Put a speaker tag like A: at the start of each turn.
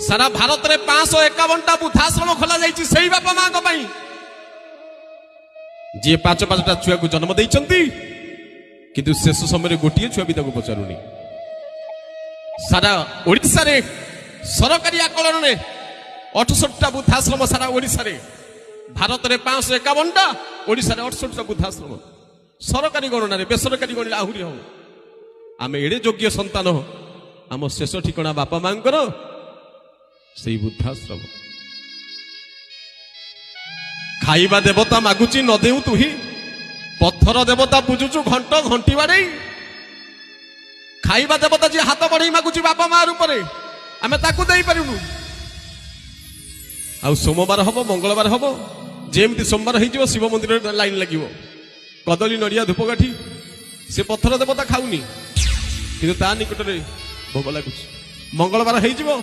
A: सारा भारत में 551टा वृद्धाश्रम खोल जाइए बापा माँ जी 5-5टा छुआ को जन्म देइचंती किंतु शेष समय गोटे छुआ भी पचारूनी सारा ओडिशा रे सरकारी आकलन में 68टा वृद्धाश्रम सारा ओडिशा रे भारत में 551टा ओडिशा रे 68टा वृद्धाश्रम सरकारी गणना रे बेसरकारी गणना आहुरी हो आम एड़े योग्य संतान आम शेष ठिकना बापा माँ से वृद्धाश्रम खाइबा देवता मागुची न देऊ तुही पत्थर देवता पूजुचु घंट घंटी बाड़े खाइबा देवता जी हाथ बढ़ई मागुची बापा माँ रूप आम ताकू दे पारूनु आ सोमवार हम मंगलवार हम जेमती सोमवार हो शिव मंदिर लाइन लगे कदली नड़िया धूपकाठी से पत्थर देवता खाऊनी कि निकट में भोग लगुच मंगलवार हो